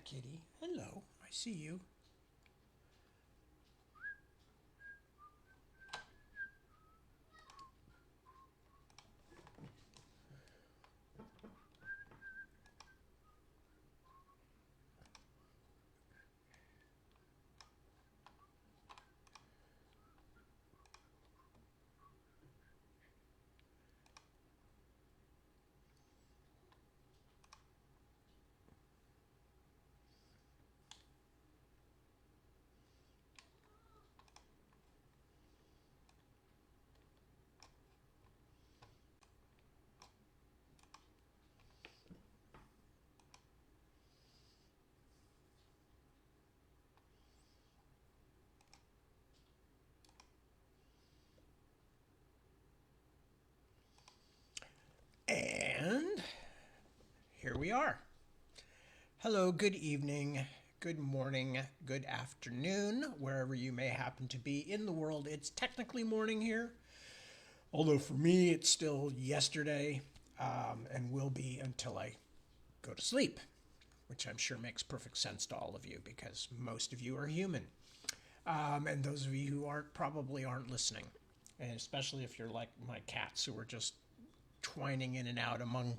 kitty. Hello, I see you. And here we are. Hello, good evening, good morning, good afternoon, wherever you may happen to be in the world. It's technically morning here, although for me it's still yesterday and will be until I go to sleep, which I'm sure makes perfect sense to all of you because most of you are human. And those of you who aren't probably aren't listening. And especially if you're like my cats who are just twining in and out among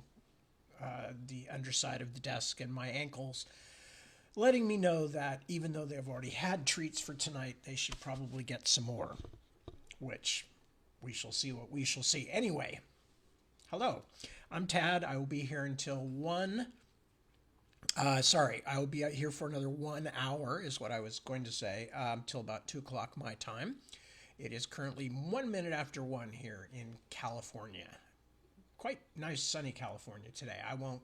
the underside of the desk and my ankles, letting me know that even though they've already had treats for tonight, they should probably get some more, which we shall see what we shall see. Anyway, hello, I'm Tad. I will be here until 1. I will be out here for another 1 hour, is what I was going to say, till about 2 o'clock my time. It is currently 1 minute after 1 here in California. Quite nice sunny California today. I won't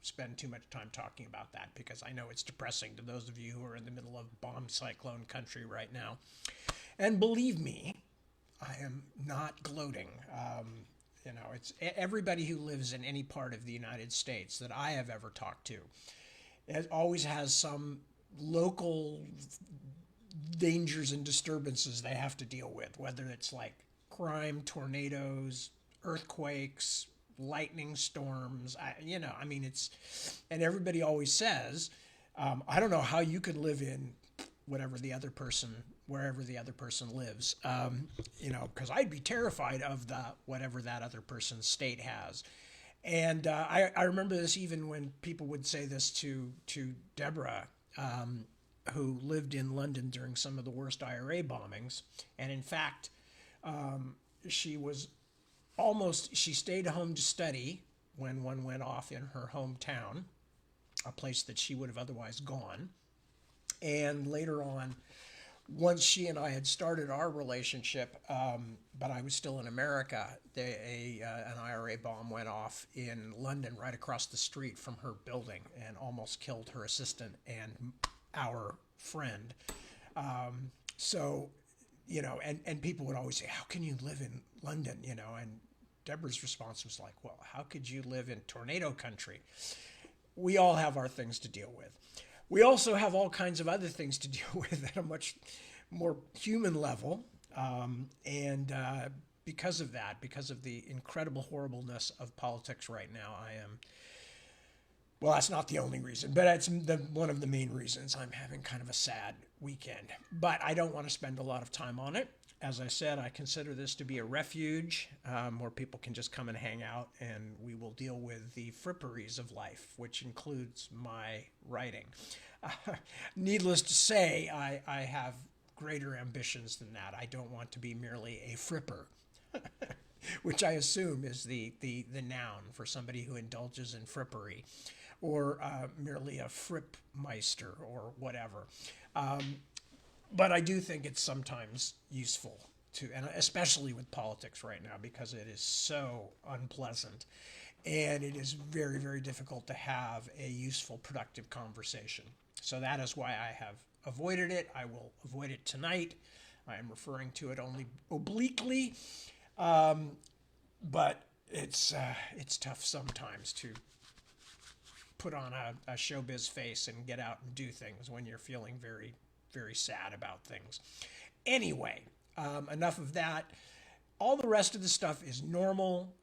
spend too much time talking about that because I know it's depressing to those of you who are in the middle of bomb cyclone country right now. And believe me, I am not gloating. It's everybody who lives in any part of the United States that I have ever talked to. It always has some local dangers and disturbances they have to deal with, whether it's like crime, tornadoes, earthquakes, lightning storms. And everybody always says, I don't know how you can live in wherever the other person lives, because I'd be terrified of whatever that other person's state has. And I remember this even when people would say this to Deborah, who lived in London during some of the worst IRA bombings. And in fact, she was she stayed home to study when one went off in her hometown, a place that she would have otherwise gone. And later on, once she and I had started our relationship, but I was still in America, an IRA bomb went off in London right across the street from her building and almost killed her assistant and our friend. So, and people would always say, how can you live in London, and Deborah's response was like, well, how could you live in tornado country? We all have our things to deal with. We also have all kinds of other things to deal with at a much more human level. Because of that, because of the incredible horribleness of politics right now, well, that's not the only reason, but it's one of the main reasons I'm having kind of a sad weekend. But I don't want to spend a lot of time on it. As I said, I consider this to be a refuge where people can just come and hang out, and we will deal with the fripperies of life, which includes my writing. Needless to say, I have greater ambitions than that. I don't want to be merely a fripper, which I assume is the noun for somebody who indulges in frippery, or merely a frippmeister or whatever. But I do think it's sometimes useful to, and especially with politics right now, because it is so unpleasant and it is very, very difficult to have a useful, productive conversation. So that is why I have avoided it. I will avoid it tonight. I am referring to it only obliquely, but it's tough sometimes to put on a showbiz face and get out and do things when you're feeling very, very sad about things. Anyway, enough of that. All the rest of the stuff is normal.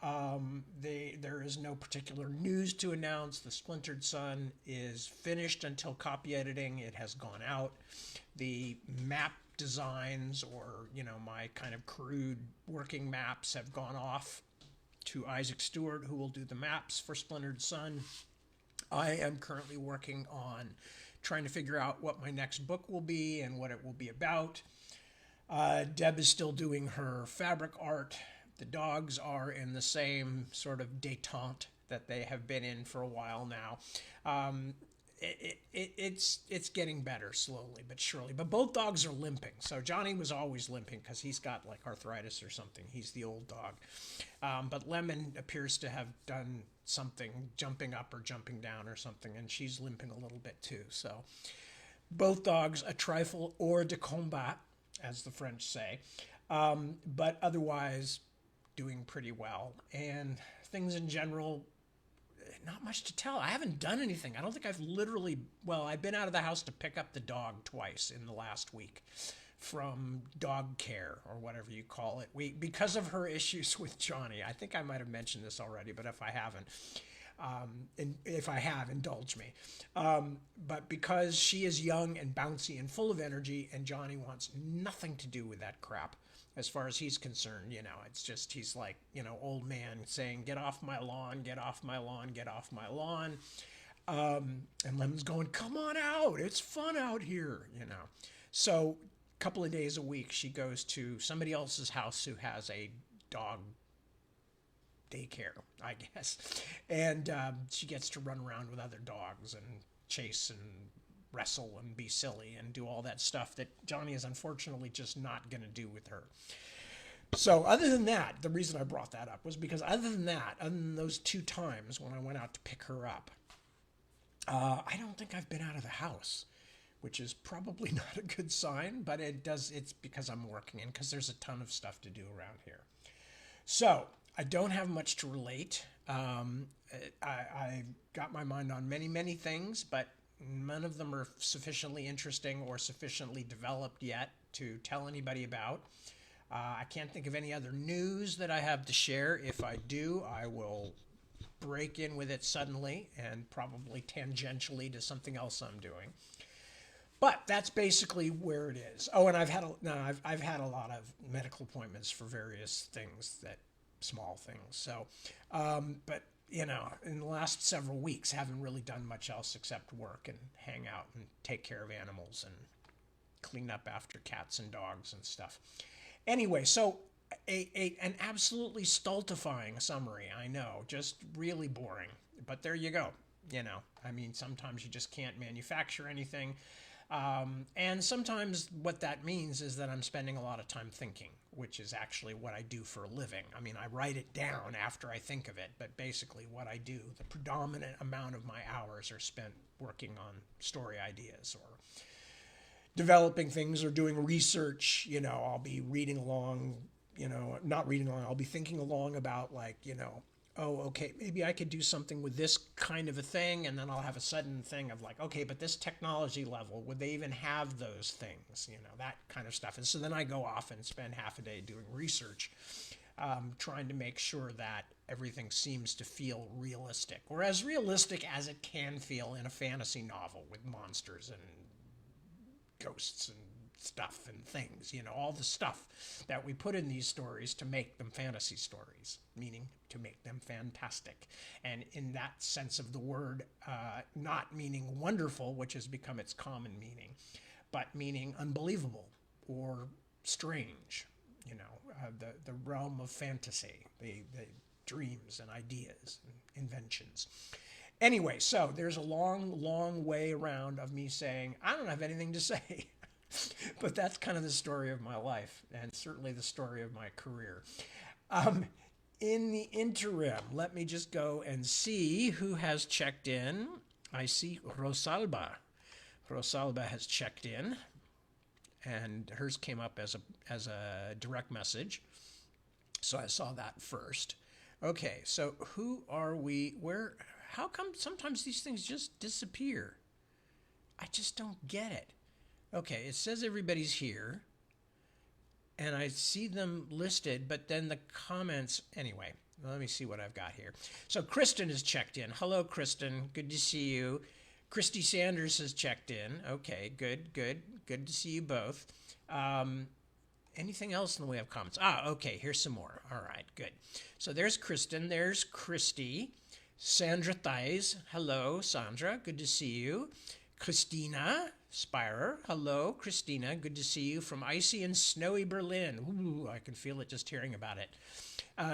There is no particular news to announce. The Splintered Sun is finished until copy editing. It has gone out. The map designs, or my kind of crude working maps, have gone off to Isaac Stewart, who will do the maps for Splintered Sun. I am currently working on trying to figure out what my next book will be and what it will be about. Deb is still doing her fabric art. The dogs are in the same sort of détente that they have been in for a while now. It's getting better slowly but surely. But both dogs are limping. So Johnny was always limping because he's got like arthritis or something. He's the old dog. But Lemon appears to have done something, jumping up or jumping down or something, and she's limping a little bit too. So both dogs a trifle hors de combat, as the French say, but otherwise doing pretty well. And things in general, not much to tell. I haven't done anything. I don't think I've been out of the house to pick up the dog twice in the last week from dog care, or whatever you call it. Because of her issues with Johnny, I think I might have mentioned this already, but if I haven't, and if I have, indulge me. But because she is young and bouncy and full of energy, and Johnny wants nothing to do with that crap, as far as he's concerned, it's just, he's like, old man saying, get off my lawn, get off my lawn, get off my lawn. And Lemon's going, come on out. It's fun out here, So a couple of days a week, she goes to somebody else's house who has a dog daycare, I guess. And she gets to run around with other dogs and chase and wrestle and be silly and do all that stuff that Johnny is unfortunately just not going to do with her. So other than that, the reason I brought that up was because other than those 2 times when I went out to pick her up, I don't think I've been out of the house, which is probably not a good sign, but it's because I'm working and because there's a ton of stuff to do around here. So I don't have much to relate. I got my mind on many, many things, but none of them are sufficiently interesting or sufficiently developed yet to tell anybody about. I can't think of any other news that I have to share. If I do, I will break in with it suddenly and probably tangentially to something else I'm doing. But that's basically where it is. Oh, and I've had a lot of medical appointments for various things, small things. So, but in the last several weeks, haven't really done much else except work and hang out and take care of animals and clean up after cats and dogs and stuff. Anyway, so an absolutely stultifying summary, I know, just really boring. But there you go. Sometimes you just can't manufacture anything. And sometimes what that means is that I'm spending a lot of time thinking, which is actually what I do for a living. I write it down after I think of it, but basically what I do, the predominant amount of my hours are spent working on story ideas or developing things or doing research. I'll be reading along, not reading along, I'll be thinking along about oh, okay, maybe I could do something with this kind of a thing, and then I'll have a sudden thing of okay, but this technology level, would they even have those things, that kind of stuff. And so then I go off and spend half a day doing research, trying to make sure that everything seems to feel realistic, or as realistic as it can feel in a fantasy novel with monsters and ghosts and stuff and things, all the stuff that we put in these stories to make them fantasy stories, meaning to make them fantastic. And in that sense of the word, not meaning wonderful, which has become its common meaning, but meaning unbelievable or strange, the realm of fantasy, the dreams and ideas and inventions. Anyway, so there's a long, long way around of me saying, I don't have anything to say. But that's kind of the story of my life, and certainly the story of my career. In the interim, let me just go and see who has checked in. I see Rosalba. Rosalba has checked in, and hers came up as a direct message. So I saw that first. Okay, so who are we? How come sometimes these things just disappear? I just don't get it. Okay, it says everybody's here. and I see them listed, but then the comments, anyway, let me see what I've got here. So Kristen has checked in. Hello, Kristen. Good to see you. Christy Sanders has checked in. Okay, good. Good to see you both. Anything else in the way of comments? Okay, here's some more. All right, good. So there's Kristen. There's Christy. Sandra Theis. Hello, Sandra. Good to see you. Christina Spirer. Hello, Christina. Good to see you from icy and snowy Berlin. Ooh, I can feel it just hearing about it.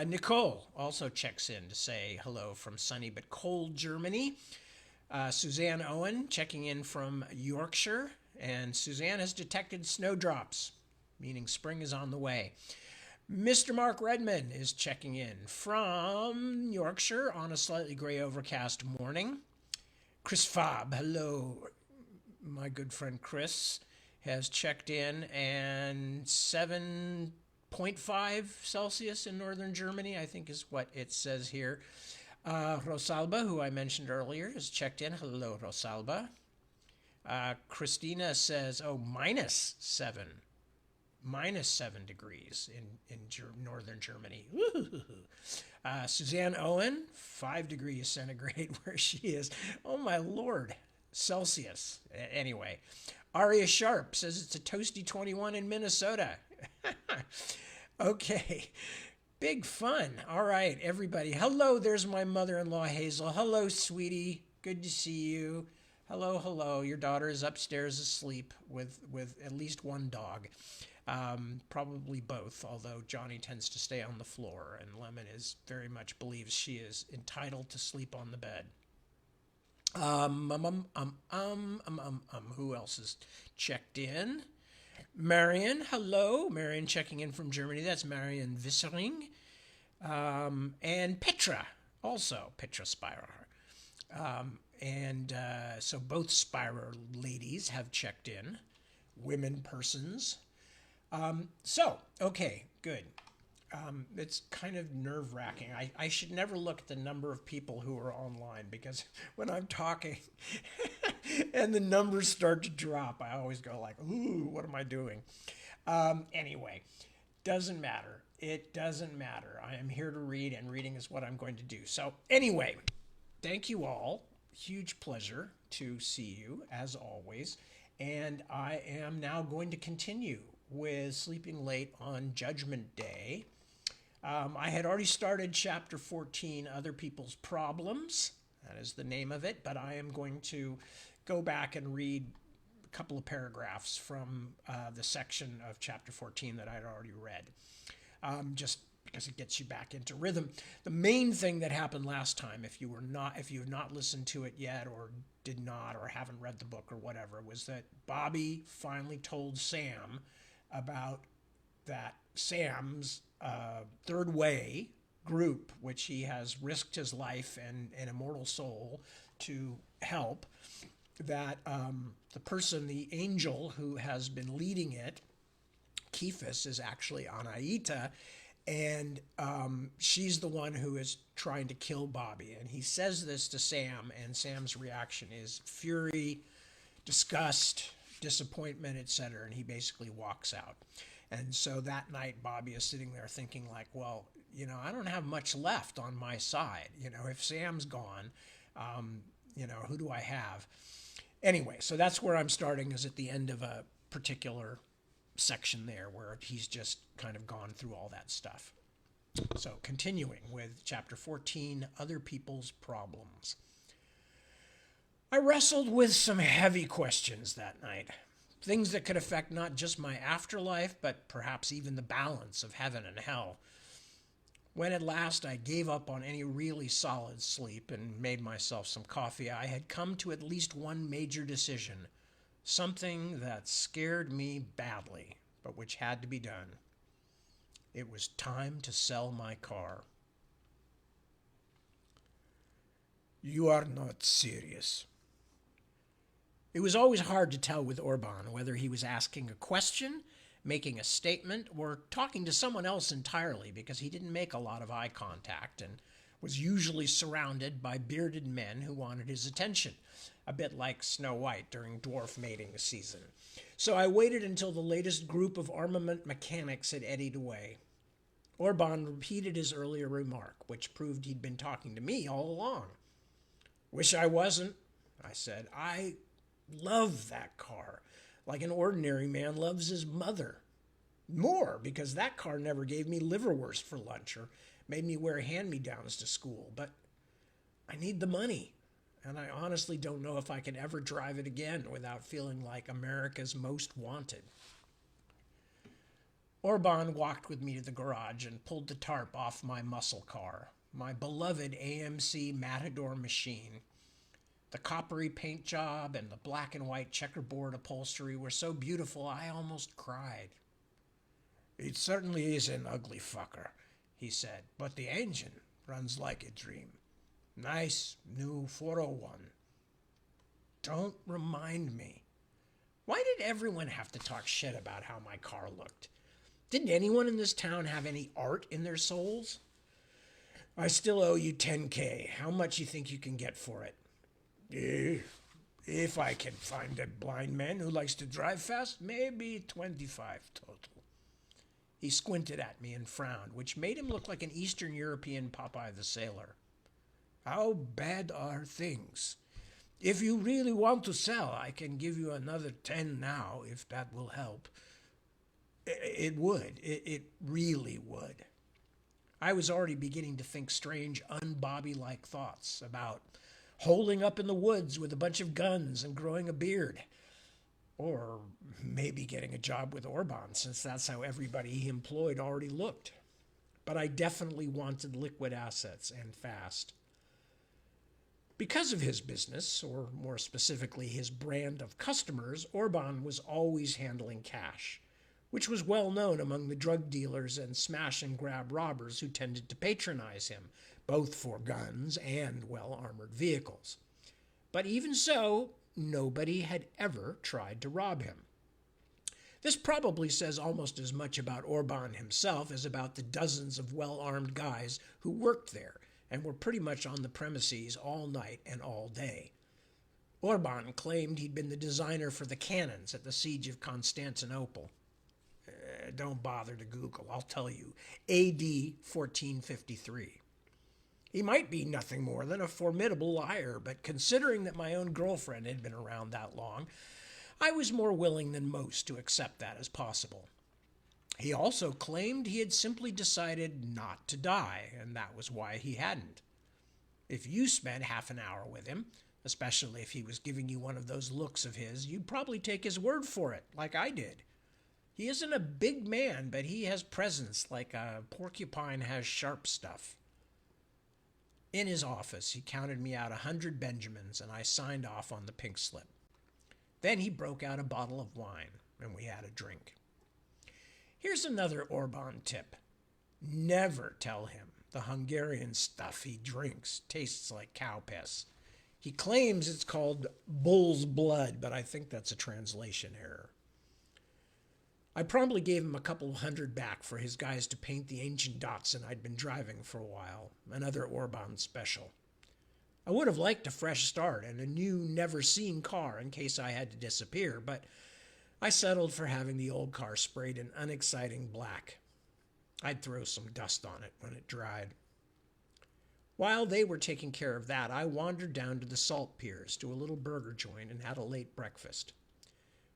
Nicole also checks in to say hello from sunny but cold Germany. Suzanne Owen checking in from Yorkshire. And Suzanne has detected snowdrops, meaning spring is on the way. Mr. Mark Redman is checking in from Yorkshire on a slightly gray overcast morning. Chris Fobb, hello. My good friend Chris has checked in, and 7.5 Celsius in northern Germany, I think is what it says here. Rosalba, who I mentioned earlier, has checked in. Hello, Rosalba. Christina says, -7 degrees in northern Germany. Suzanne Owen, 5 degrees centigrade where she is. Oh my Lord, Celsius. Anyway, Aria Sharp says it's a toasty 21 in Minnesota. Okay, big fun. All right, everybody. Hello, there's my mother-in-law, Hazel. Hello, sweetie. Good to see you. Hello. Your daughter is upstairs asleep with at least one dog. Probably both, although Johnny tends to stay on the floor, and Lemon very much believes she is entitled to sleep on the bed. Who else has checked in? Marion, hello. Marion checking in from Germany. That's Marion Wissering. And Petra, also Petra Spirer. So both Spirer ladies have checked in. Women persons. Okay, good. It's kind of nerve-wracking. I should never look at the number of people who are online, because when I'm talking and the numbers start to drop, I always go like, ooh, what am I doing? Anyway, doesn't matter. It doesn't matter. I am here to read, and reading is what I'm going to do. So anyway, thank you all. Huge pleasure to see you, as always. And I am now going to continue with Sleeping Late on Judgment Day. I had already started Chapter 14, Other People's Problems. That is the name of it, but I am going to go back and read a couple of paragraphs from the section of Chapter 14 that I'd already read, just because it gets you back into rhythm. The main thing that happened last time, if you have not listened to it yet, or did not, or haven't read the book or whatever, was that Bobby finally told Sam about that Sam's Third Way group, which he has risked his life and an immortal soul to help, that the person, the angel who has been leading it, Kephas, is actually Anaita, and she's the one who is trying to kill Bobby. And he says this to Sam, and Sam's reaction is fury, disgust, disappointment, etc., and he basically walks out. And so that night, Bobby is sitting there thinking like, well, I don't have much left on my side. If Sam's gone, who do I have? Anyway, so that's where I'm starting, is at the end of a particular section there where he's just kind of gone through all that stuff. So continuing with Chapter 14, Other People's Problems. I wrestled with some heavy questions that night. Things that could affect not just my afterlife, but perhaps even the balance of heaven and hell. When at last I gave up on any really solid sleep and made myself some coffee, I had come to at least one major decision. Something that scared me badly, but which had to be done. It was time to sell my car. You are not serious. It was always hard to tell with Orban whether he was asking a question, making a statement, or talking to someone else entirely, because he didn't make a lot of eye contact, and was usually surrounded by bearded men who wanted his attention, a bit like Snow White during dwarf mating season. So I waited until the latest group of armament mechanics had eddied away. Orban repeated his earlier remark, which proved he'd been talking to me all along. "Wish I wasn't," I said. "I love that car, like an ordinary man loves his mother. More, because that car never gave me liverwurst for lunch or made me wear hand-me-downs to school. But I need the money, and I honestly don't know if I can ever drive it again without feeling like America's most wanted." Orban walked with me to the garage and pulled the tarp off my muscle car, my beloved AMC Matador machine. The coppery paint job and the black and white checkerboard upholstery were so beautiful I almost cried. "It certainly is an ugly fucker," he said, "but the engine runs like a dream. Nice new 401. "Don't remind me. Why did everyone have to talk shit about how my car looked? Didn't anyone in this town have any art in their souls? "I still owe you $10K. How much you think you can get for it?" If I can find a blind man who likes to drive fast, maybe 25 total." He squinted at me and frowned, which made him look like an Eastern European Popeye the Sailor. "How bad are things? If you really want to sell, I can give you another 10 now, if that will help." It would. It really would. I was already beginning to think strange, un-Bobby-like thoughts about holing up in the woods with a bunch of guns and growing a beard. Or maybe getting a job with Orban, since that's how everybody he employed already looked. But I definitely wanted liquid assets, and fast. Because of his business, or more specifically his brand of customers, Orban was always handling cash, which was well known among the drug dealers and smash-and-grab robbers who tended to patronize him, both for guns and well-armored vehicles. But even so, nobody had ever tried to rob him. This probably says almost as much about Orban himself as about the dozens of well-armed guys who worked there and were pretty much on the premises all night and all day. Orban claimed he'd been the designer for the cannons at the Siege of Constantinople. Don't bother to Google, I'll tell you. AD 1453. He might be nothing more than a formidable liar, but considering that my own girlfriend had been around that long, I was more willing than most to accept that as possible. He also claimed he had simply decided not to die, and that was why he hadn't. If you spent half an hour with him, especially if he was giving you one of those looks of his, you'd probably take his word for it, like I did. He isn't a big man, but he has presence like a porcupine has sharp stuff. In his office, he counted me out 100 Benjamins, and I signed off on the pink slip. Then he broke out a bottle of wine, and we had a drink. Here's another Orban tip. Never tell him the Hungarian stuff he drinks tastes like cow piss. He claims it's called bull's blood, but I think that's a translation error. I promptly gave him a couple hundred back for his guys to paint the ancient Datsun I'd been driving for a while, another Orban special. I would have liked a fresh start and a new, never-seen car in case I had to disappear, but I settled for having the old car sprayed in unexciting black. I'd throw some dust on it when it dried. While they were taking care of that, I wandered down to the salt piers to a little burger joint and had a late breakfast.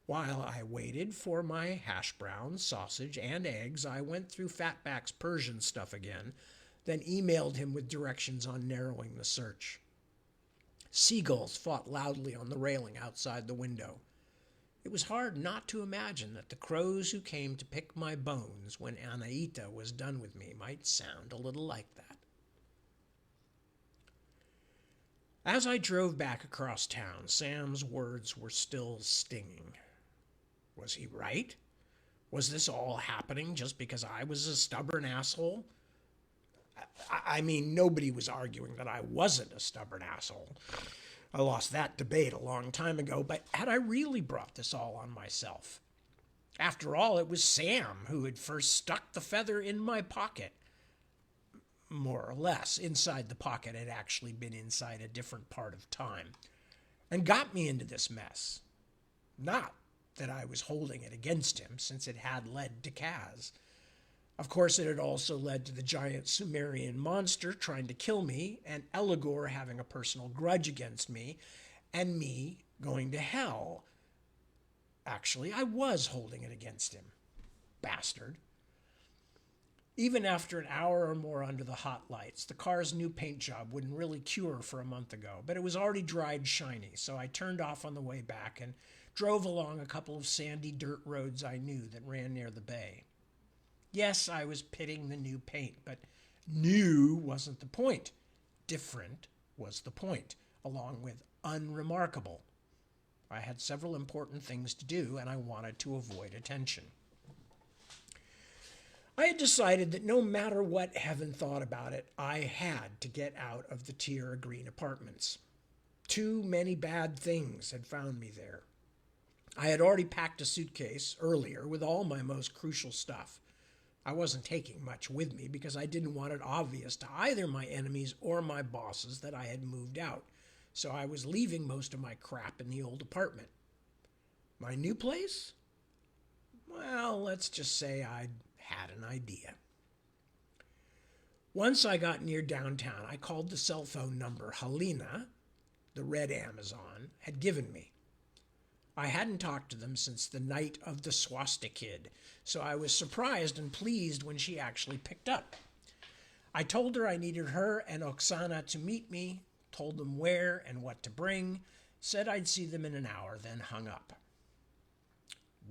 While I waited for my hash browns, sausage, and eggs, I went through Fatback's Persian stuff again, then emailed him with directions on narrowing the search. Seagulls fought loudly on the railing outside the window. It was hard not to imagine that the crows who came to pick my bones when Anaita was done with me might sound a little like that. As I drove back across town, Sam's words were still stinging. Was he right? Was this all happening just because I was a stubborn asshole? I mean, nobody was arguing that I wasn't a stubborn asshole. I lost that debate a long time ago, but had I really brought this all on myself? After all, it was Sam who had first stuck the feather in my pocket. more or less. Inside the pocket had actually been inside a different part of time, and got me into this mess. Not that I was holding it against him, since it had led to Kaz. Of course, it had also led to the giant Sumerian monster trying to kill me, and Eligor having a personal grudge against me, and me going to hell. Actually, I was holding it against him. Bastard. Even after an hour or more under the hot lights, the car's new paint job wouldn't really cure for a month ago, but it was already dried shiny, so I turned off on the way back and drove along a couple of sandy dirt roads I knew that ran near the bay. Yes, I was pitting the new paint, but new wasn't the point. Different was the point, along with unremarkable. I had several important things to do, and I wanted to avoid attention. I had decided that no matter what Heaven thought about it, I had to get out of the Tierra Green apartments. Too many bad things had found me there. I had already packed a suitcase earlier with all my most crucial stuff. I wasn't taking much with me because I didn't want it obvious to either my enemies or my bosses that I had moved out, so I was leaving most of my crap in the old apartment. My new place? Well, let's just say I'd had an idea. Once I got near downtown, I called the cell phone number Helena, the red Amazon, had given me. I hadn't talked to them since the night of the swastikid, so I was surprised and pleased when she actually picked up. I told her I needed her and Oksana to meet me, told them where and what to bring, said I'd see them in an hour, then hung up.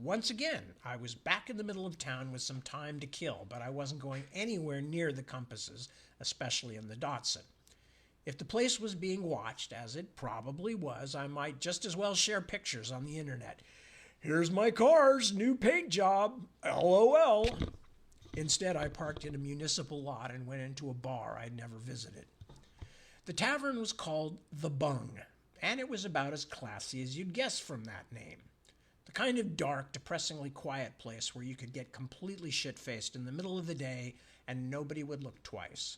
Once again, I was back in the middle of town with some time to kill, but I wasn't going anywhere near the compasses, especially in the Datsun. If the place was being watched, as it probably was, I might just as well share pictures on the internet. Here's my car's new paint job, LOL. Instead, I parked in a municipal lot and went into a bar I'd never visited. The tavern was called The Bung, and it was about as classy as you'd guess from that name. The kind of dark, depressingly quiet place where you could get completely shit-faced in the middle of the day and nobody would look twice.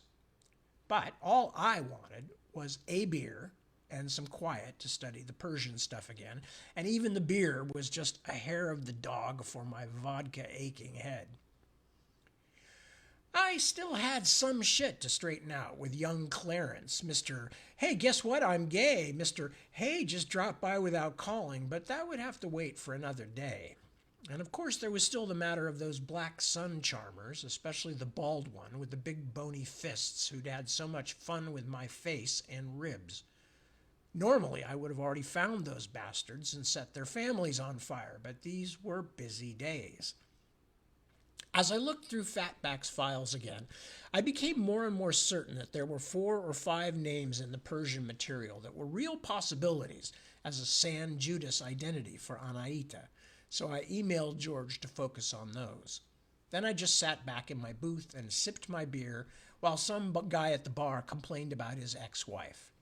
But all I wanted was a beer and some quiet to study the Persian stuff again, and even the beer was just a hair of the dog for my vodka-aching head. I still had some shit to straighten out with young Clarence, Mr. Hey, guess what? I'm gay, Mr. Hey, just dropped by without calling, but that would have to wait for another day. And of course there was still the matter of those black sun charmers, especially the bald one with the big bony fists who'd had so much fun with my face and ribs. Normally I would have already found those bastards and set their families on fire, but these were busy days. As I looked through Fatback's files again, I became more and more certain that there were 4 or 5 names in the Persian material that were real possibilities as a San Judas identity for Anaita, so I emailed George to focus on those. Then I just sat back in my booth and sipped my beer while some guy at the bar complained about his ex-wife.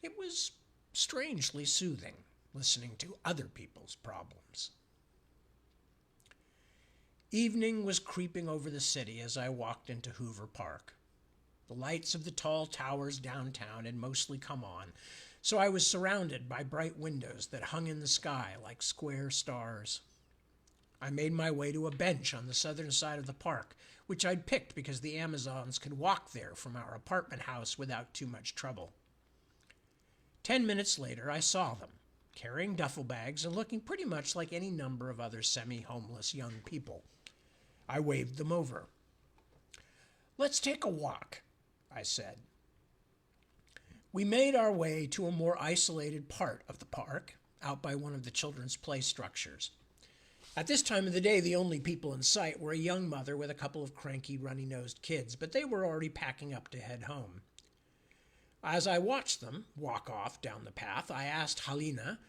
It was strangely soothing, listening to other people's problems. Evening was creeping over the city as I walked into Hoover Park. The lights of the tall towers downtown had mostly come on, so I was surrounded by bright windows that hung in the sky like square stars. I made my way to a bench on the southern side of the park, which I'd picked because the Amazons could walk there from our apartment house without too much trouble. 10 minutes later, I saw them, carrying duffel bags and looking pretty much like any number of other semi-homeless young people. I waved them over. "Let's take a walk," I said. We made our way to a more isolated part of the park, out by one of the children's play structures. At this time of the day, the only people in sight were a young mother with a couple of cranky, runny-nosed kids, but they were already packing up to head home. As I watched them walk off down the path, I asked Helena,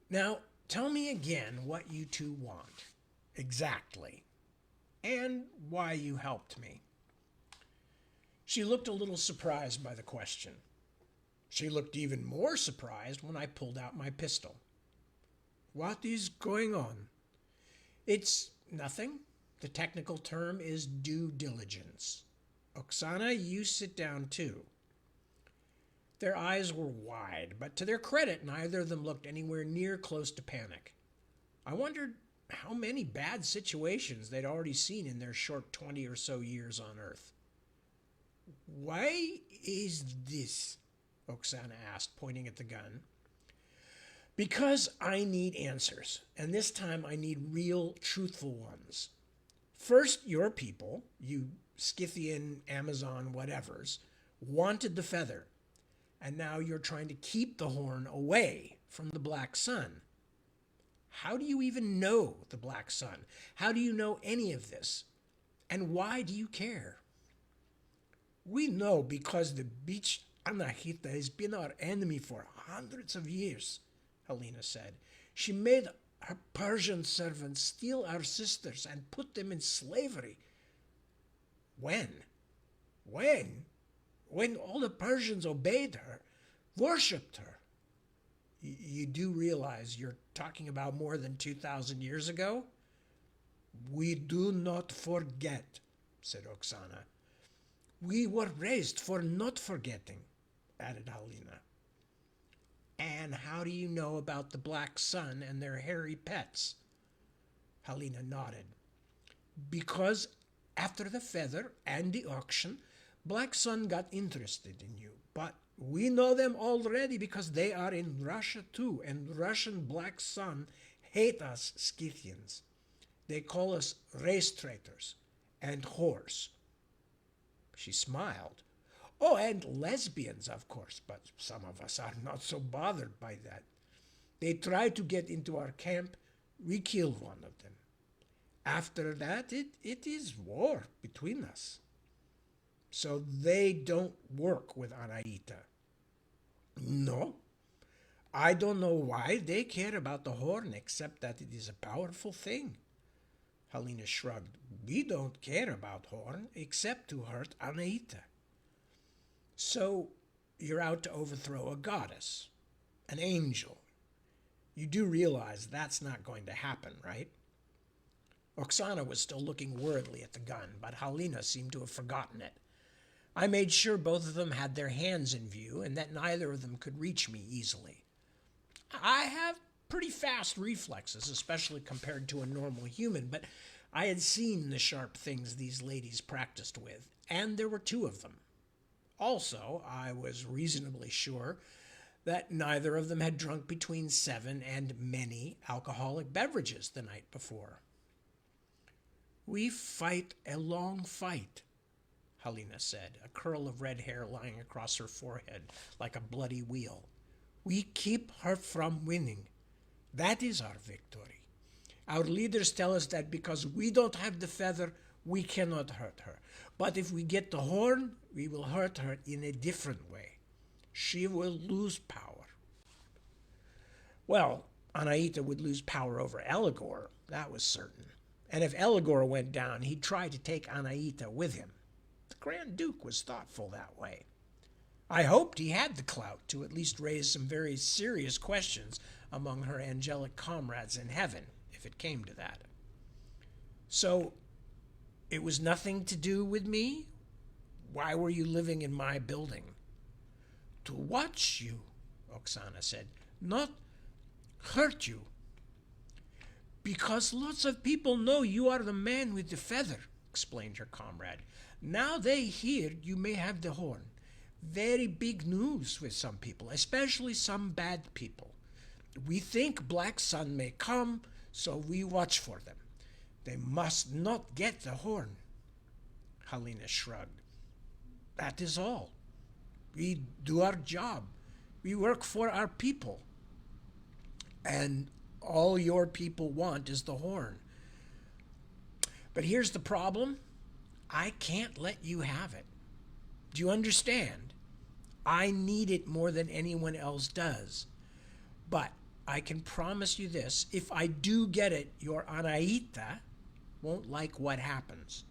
"Now, tell me again what you two want. Exactly. And why you helped me." She looked a little surprised by the question. She looked even more surprised when I pulled out my pistol. "What is going on?" "It's nothing. The technical term is due diligence." Oksana, you sit down too. Their eyes were wide, but to their credit, neither of them looked anywhere near close to panic. I wondered how many bad situations they'd already seen in their short 20 or so years on Earth. Why is this? Oksana asked, pointing at the gun. Because I need answers, and this time I need real, truthful ones. First, your people, you Scythian, Amazon, whatevers, wanted the feather, and now you're trying to keep the horn away from the black sun. How do you even know the black sun? How do you know any of this? And why do you care? We know because the bitch Anahita has been our enemy for hundreds of years, Helena said. She made her Persian servants steal our sisters and put them in slavery. When? When all the Persians obeyed her, worshipped her. You do realize you're talking about more than 2,000 years ago? We do not forget, said Oksana. We were raised for not forgetting, added Helena. And how do you know about the black sun and their hairy pets? Helena nodded. Because after the feather and the auction, Black Sun got interested in you. But we know them already because they are in Russia too, and Russian Black Sun hate us Scythians. They call us race traitors and whores. She smiled. Oh, and lesbians, of course, but some of us are not so bothered by that. They tried to get into our camp. We killed one of them. After that, it is war between us. So they don't work with Anaita. No. I don't know why they care about the horn except that it is a powerful thing. Helena shrugged. We don't care about horn except to hurt Anaita. So you're out to overthrow a goddess, an angel. You do realize that's not going to happen, right? Oksana was still looking worriedly at the gun, but Helena seemed to have forgotten it. I made sure both of them had their hands in view and that neither of them could reach me easily. I have pretty fast reflexes, especially compared to a normal human, but I had seen the sharp things these ladies practiced with, and there were two of them. Also, I was reasonably sure that neither of them had drunk between 7 and many alcoholic beverages the night before. We fight a long fight, Helena said, a curl of red hair lying across her forehead like a bloody wheal. We keep her from winning. That is our victory. Our leaders tell us that because we don't have the feather, we cannot hurt her. But if we get the horn, we will hurt her in a different way. She will lose power. Well, Anaita would lose power over Eligor, that was certain. And if Eligor went down, he'd try to take Anaita with him. The Grand Duke was thoughtful that way. I hoped he had the clout to at least raise some very serious questions among her angelic comrades in heaven, if it came to that. So, it was nothing to do with me? Why were you living in my building? To watch you, Oksana said, not hurt you. Because lots of people know you are the man with the feather, explained her comrade. Now they hear you may have the horn. Very big news with some people, especially some bad people. We think Black Sun may come, so we watch for them. They must not get the horn. Helena shrugged. That is all. We do our job. We work for our people. And all your people want is the horn. But here's the problem. I can't let you have it. Do you understand? I need it more than anyone else does. But I can promise you this. If I do get it, your Anaita won't like what happens.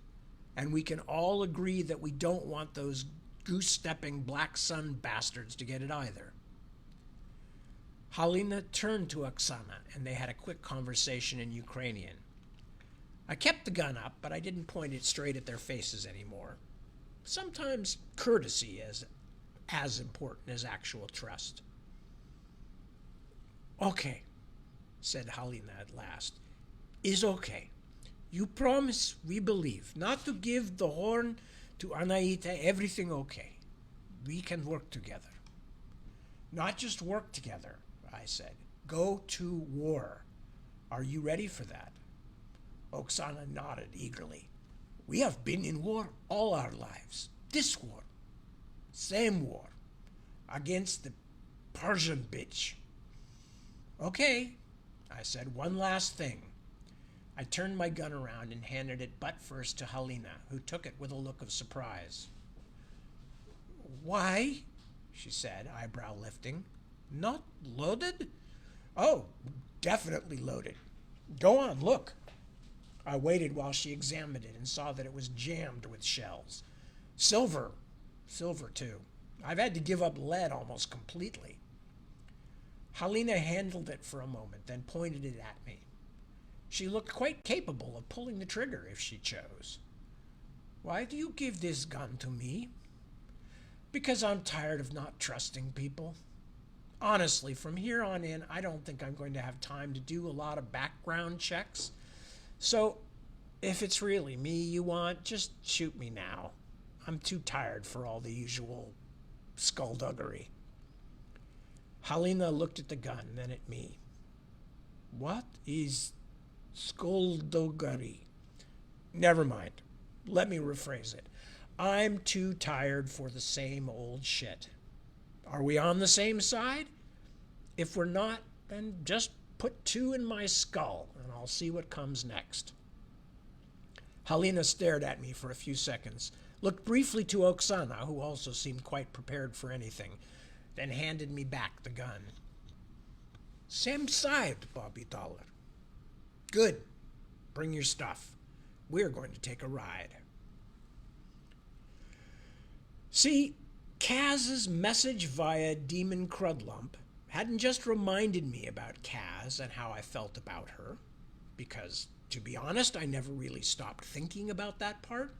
And we can all agree that we don't want those goose-stepping Black Sun bastards to get it either. Helena turned to Oksana, and they had a quick conversation in Ukrainian. I kept the gun up, but I didn't point it straight at their faces anymore. Sometimes courtesy is as important as actual trust. Okay, said Halina at last. Is okay. You promise, we believe, not to give the horn to Anaita, everything okay. We can work together. Not just work together, I said. Go to war. Are you ready for that? Oksana nodded eagerly. We have been in war all our lives. This war. Same war. Against the Persian bitch. Okay, I said. One last thing. I turned my gun around and handed it butt first to Halina, who took it with a look of surprise. Why? She said, eyebrow lifting. Not loaded? Oh, definitely loaded. Go on, look. I waited while she examined it and saw that it was jammed with shells. Silver, too. I've had to give up lead almost completely. Halina handled it for a moment, then pointed it at me. She looked quite capable of pulling the trigger if she chose. Why do you give this gun to me? Because I'm tired of not trusting people. Honestly, from here on in, I don't think I'm going to have time to do a lot of background checks. So, if it's really me you want, just shoot me now. I'm too tired for all the usual skullduggery. Halina looked at the gun, then at me. What is skullduggery? Never mind. Let me rephrase it. I'm too tired for the same old shit. Are we on the same side? If we're not, then just put 2 in my skull, and I'll see what comes next. Halina stared at me for a few seconds, looked briefly to Oksana, who also seemed quite prepared for anything, then handed me back the gun. Same side, Bobby Dollar. Good. Bring your stuff. We're going to take a ride. See, Kaz's message via Demon Crudlump hadn't just reminded me about Kaz and how I felt about her, because, to be honest, I never really stopped thinking about that part.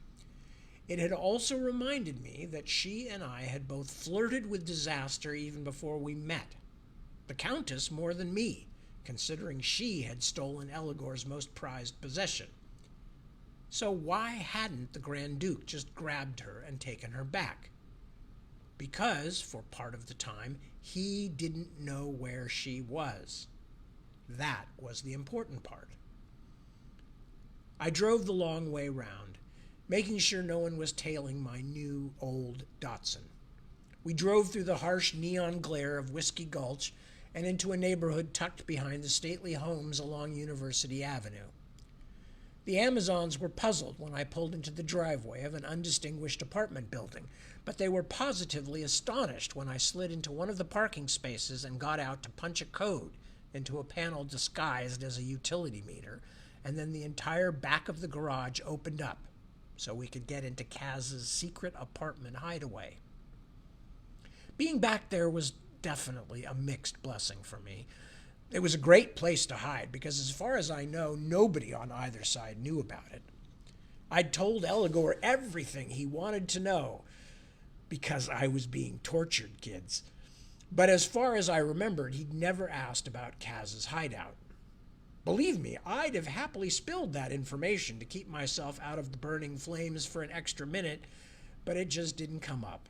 It had also reminded me that she and I had both flirted with disaster even before we met. The Countess more than me, considering she had stolen Eligor's most prized possession. So why hadn't the Grand Duke just grabbed her and taken her back? Because, for part of the time, he didn't know where she was. That was the important part. I drove the long way round, making sure no one was tailing my new, old Datsun. We drove through the harsh neon glare of Whiskey Gulch and into a neighborhood tucked behind the stately homes along University Avenue. The Amazons were puzzled when I pulled into the driveway of an undistinguished apartment building, but they were positively astonished when I slid into one of the parking spaces and got out to punch a code into a panel disguised as a utility meter, and then the entire back of the garage opened up so we could get into Kaz's secret apartment hideaway. Being back there was definitely a mixed blessing for me. It was a great place to hide because, as far as I know, nobody on either side knew about it. I'd told Eligor everything he wanted to know because I was being tortured, kids. But as far as I remembered, he'd never asked about Kaz's hideout. Believe me, I'd have happily spilled that information to keep myself out of the burning flames for an extra minute, but it just didn't come up.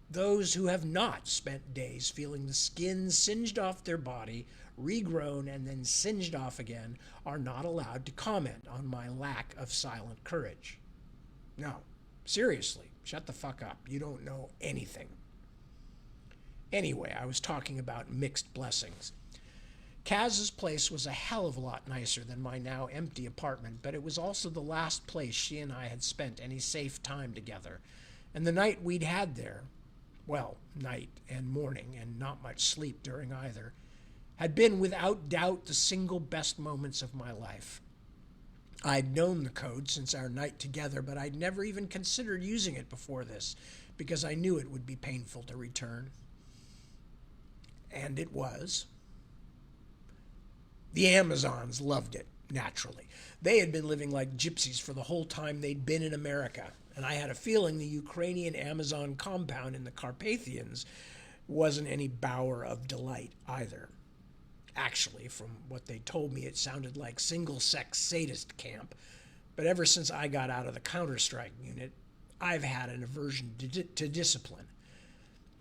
Those who have not spent days feeling the skin singed off their body, regrown, and then singed off again are not allowed to comment on my lack of silent courage. No, seriously, shut the fuck up. You don't know anything. Anyway, I was talking about mixed blessings. Kaz's place was a hell of a lot nicer than my now empty apartment, but it was also the last place she and I had spent any safe time together. And the night we'd had there, well, night and morning, and not much sleep during either, had been without doubt the single best moments of my life. I'd known the code since our night together, but I'd never even considered using it before this, because I knew it would be painful to return. And it was. The Amazons loved it, naturally. They had been living like gypsies for the whole time they'd been in America, And I had a feeling the Ukrainian Amazon compound in the Carpathians wasn't any bower of delight either. Actually, from what they told me, it sounded like single-sex sadist camp. But ever since I got out of the counter-strike unit, I've had an aversion to discipline,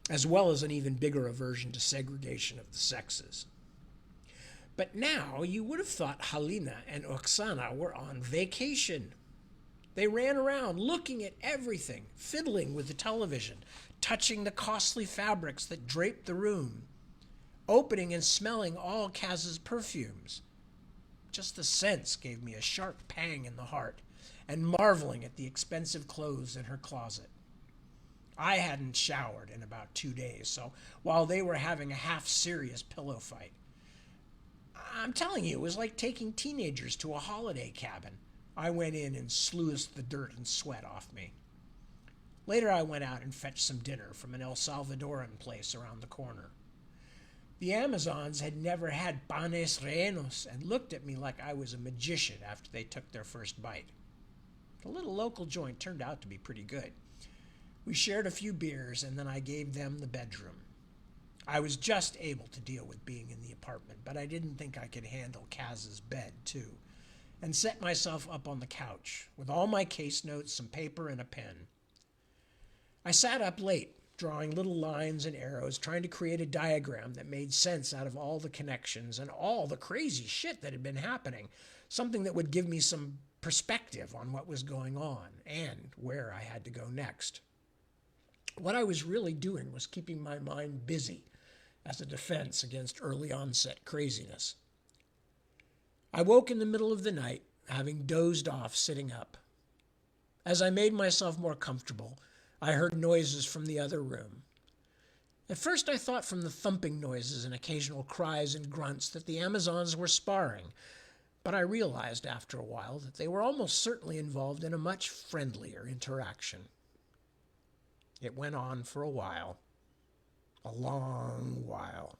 as well as an even bigger aversion to segregation of the sexes. But now you would have thought Halina and Oksana were on vacation. They ran around looking at everything, fiddling with the television, touching the costly fabrics that draped the room, opening and smelling all Kaz's perfumes. Just the sense gave me a sharp pang in the heart, and marveling at the expensive clothes in her closet. I hadn't showered in about 2 days, so while they were having a half-serious pillow fight, I'm telling you, it was like taking teenagers to a holiday cabin. I went in and sluiced the dirt and sweat off me. Later I went out and fetched some dinner from an El Salvadoran place around the corner. The Amazons had never had panes rellenos and looked at me like I was a magician after they took their first bite. The little local joint turned out to be pretty good. We shared a few beers and then I gave them the bedroom. I was just able to deal with being in the apartment, but I didn't think I could handle Kaz's bed too, and set myself up on the couch with all my case notes, some paper, and a pen. I sat up late, drawing little lines and arrows, trying to create a diagram that made sense out of all the connections and all the crazy shit that had been happening, something that would give me some perspective on what was going on and where I had to go next. What I was really doing was keeping my mind busy as a defense against early onset craziness. I woke in the middle of the night, having dozed off sitting up. As I made myself more comfortable, I heard noises from the other room. At first I thought from the thumping noises and occasional cries and grunts that the Amazons were sparring, but I realized after a while that they were almost certainly involved in a much friendlier interaction. It went on for a while. A long while.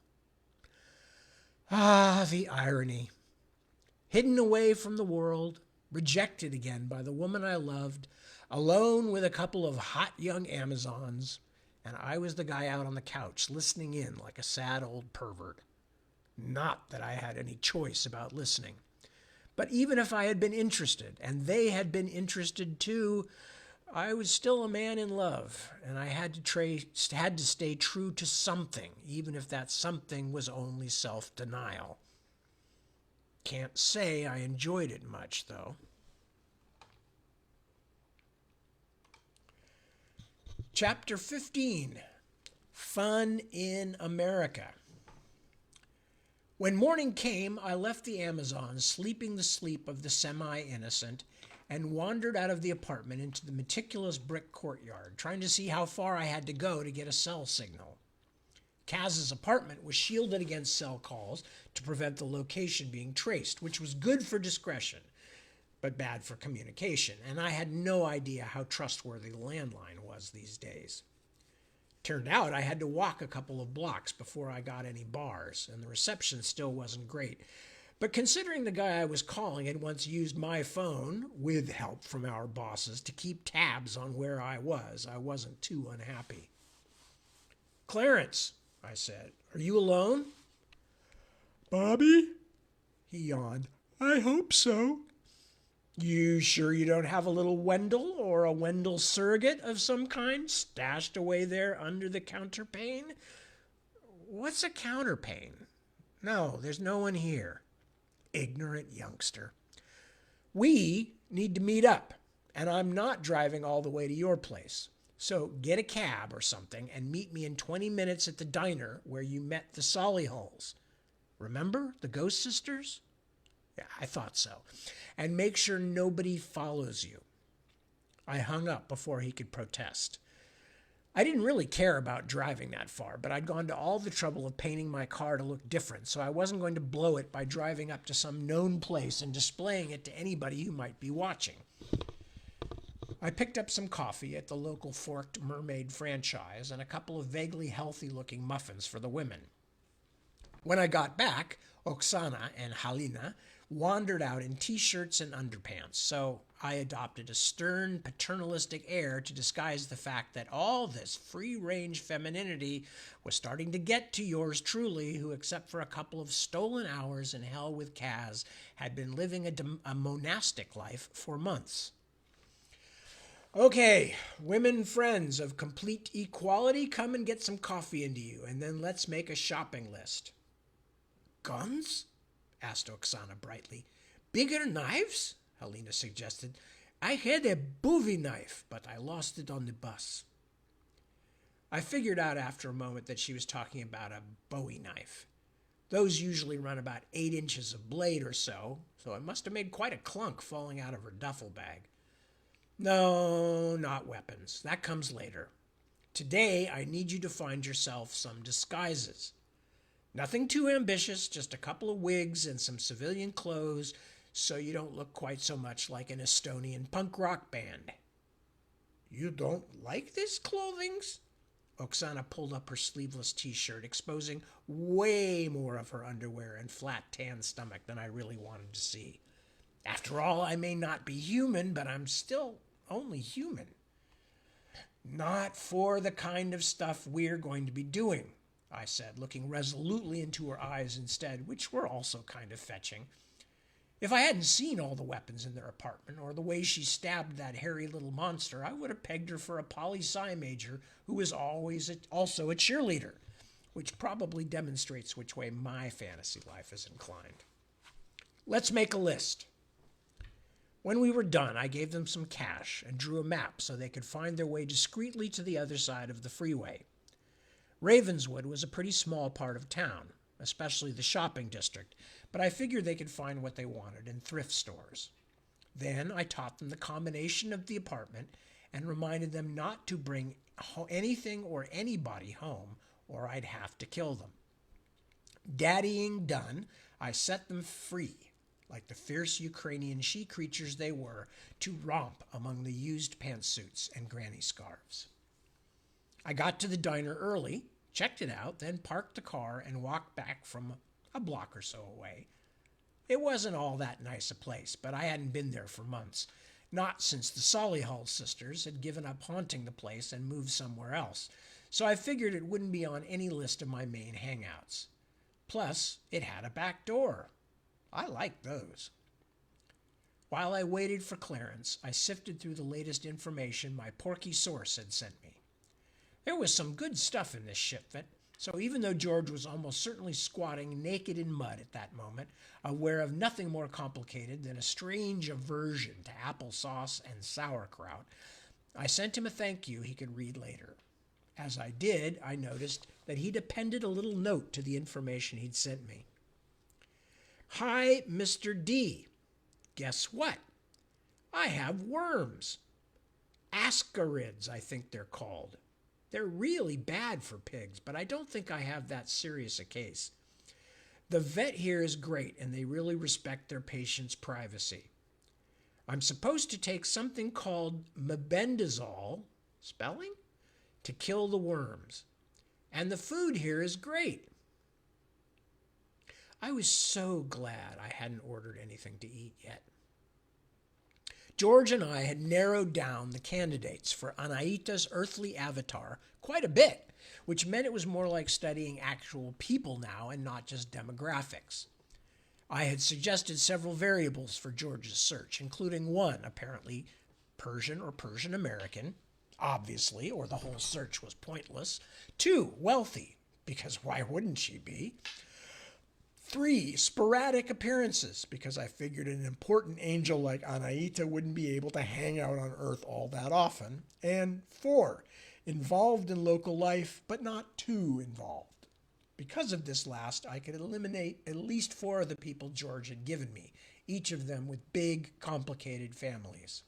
Ah, the irony. Hidden away from the world, rejected again by the woman I loved, alone with a couple of hot young Amazons, and I was the guy out on the couch listening in like a sad old pervert. Not that I had any choice about listening. But even if I had been interested, and they had been interested too, I was still a man in love, and I had to stay true to something, even if that something was only self-denial. Can't say I enjoyed it much, though. Chapter 15, Fun in America. When morning came, I left the Amazons sleeping the sleep of the semi-innocent and wandered out of the apartment into the meticulous brick courtyard, trying to see how far I had to go to get a cell signal. Kaz's apartment was shielded against cell calls to prevent the location being traced, which was good for discretion, but bad for communication, and I had no idea how trustworthy the landline was these days. Turned out I had to walk a couple of blocks before I got any bars, and the reception still wasn't great. But considering the guy I was calling had once used my phone, with help from our bosses, to keep tabs on where I wasn't too unhappy. "Clarence," I said, "are you alone?" "Bobby?" He yawned. "I hope so." "You sure you don't have a little Wendell or a Wendell surrogate of some kind stashed away there under the counterpane?" "What's a counterpane?" "No, there's no one here." Ignorant youngster. "We need to meet up, and I'm not driving all the way to your place. So get a cab or something and meet me in 20 minutes at the diner where you met the Solihuls. Remember the Ghost Sisters?" "Yeah, I thought so. And make sure nobody follows you." I hung up before he could protest. I didn't really care about driving that far, but I'd gone to all the trouble of painting my car to look different, so I wasn't going to blow it by driving up to some known place and displaying it to anybody who might be watching. I picked up some coffee at the local Forked Mermaid franchise and a couple of vaguely healthy-looking muffins for the women. When I got back, Oksana and Halina wandered out in t-shirts and underpants, so I adopted a stern, paternalistic air to disguise the fact that all this free-range femininity was starting to get to yours truly, who, except for a couple of stolen hours in hell with Kaz, had been living a monastic life for months. Okay, women friends of complete equality, come and get some coffee into you, and then let's make a shopping list. Guns? Asked Oksana brightly. Bigger knives? Helena suggested. I had a bowie knife, but I lost it on the bus. I figured out after a moment that she was talking about a bowie knife. Those usually run about 8 inches of blade or so it must have made quite a clunk falling out of her duffel bag. No, not weapons. That comes later. Today, I need you to find yourself some disguises. Nothing too ambitious, just a couple of wigs and some civilian clothes so you don't look quite so much like an Estonian punk rock band. You don't like this clothing? Oksana pulled up her sleeveless t-shirt, exposing way more of her underwear and flat tan stomach than I really wanted to see. After all, I may not be human, but I'm still only human. Not for the kind of stuff we're going to be doing, I said, looking resolutely into her eyes instead, which were also kind of fetching. If I hadn't seen all the weapons in their apartment or the way she stabbed that hairy little monster, I would have pegged her for a poli-sci major who was also a cheerleader, which probably demonstrates which way my fantasy life is inclined. Let's make a list. When we were done, I gave them some cash and drew a map so they could find their way discreetly to the other side of the freeway. Ravenswood was a pretty small part of town, especially the shopping district, but I figured they could find what they wanted in thrift stores. Then I taught them the combination of the apartment and reminded them not to bring anything or anybody home, or I'd have to kill them. Daddying done, I set them free, like the fierce Ukrainian she-creatures they were, to romp among the used pantsuits and granny scarves. I got to the diner early, checked it out, then parked the car and walked back from a block or so away. It wasn't all that nice a place, but I hadn't been there for months, not since the Solihull sisters had given up haunting the place and moved somewhere else, so I figured it wouldn't be on any list of my main hangouts. Plus, it had a back door. I liked those. While I waited for Clarence, I sifted through the latest information my porky source had sent me. There was some good stuff in this shipment, so even though George was almost certainly squatting naked in mud at that moment, aware of nothing more complicated than a strange aversion to applesauce and sauerkraut, I sent him a thank you he could read later. As I did, I noticed that he'd appended a little note to the information he'd sent me. Hi, Mr. D. Guess what? I have worms. Ascarids, I think they're called. They're really bad for pigs, but I don't think I have that serious a case. The vet here is great, and they really respect their patients' privacy. I'm supposed to take something called mebendazole, spelling, to kill the worms. And the food here is great. I was so glad I hadn't ordered anything to eat yet. George and I had narrowed down the candidates for Anaita's earthly avatar quite a bit, which meant it was more like studying actual people now and not just demographics. I had suggested several variables for George's search, including one, apparently Persian or Persian American, obviously, or the whole search was pointless. 2, wealthy, because why wouldn't she be? 3, sporadic appearances, because I figured an important angel like Anaita wouldn't be able to hang out on Earth all that often. And 4, involved in local life, but not too involved. Because of this last, I could eliminate at least 4 of the people George had given me, each of them with big, complicated families.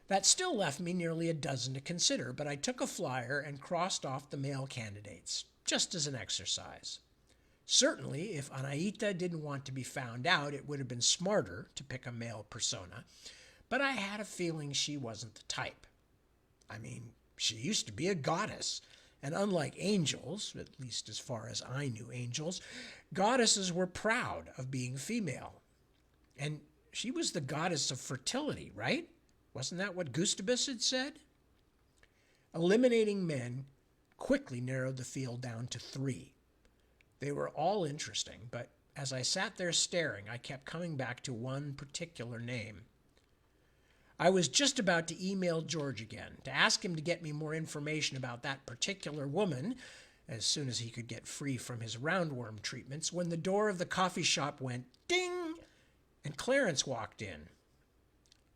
That still left me nearly a dozen to consider, but I took a flyer and crossed off the male candidates, just as an exercise. Certainly, if Anaita didn't want to be found out, it would have been smarter to pick a male persona, but I had a feeling she wasn't the type. I mean, she used to be a goddess, and unlike angels, at least as far as I knew angels, goddesses were proud of being female. And she was the goddess of fertility, right? Wasn't that what Gustavus had said? Eliminating men quickly narrowed the field down to 3. They were all interesting, but as I sat there staring, I kept coming back to one particular name. I was just about to email George again to ask him to get me more information about that particular woman as soon as he could get free from his roundworm treatments when the door of the coffee shop went ding and Clarence walked in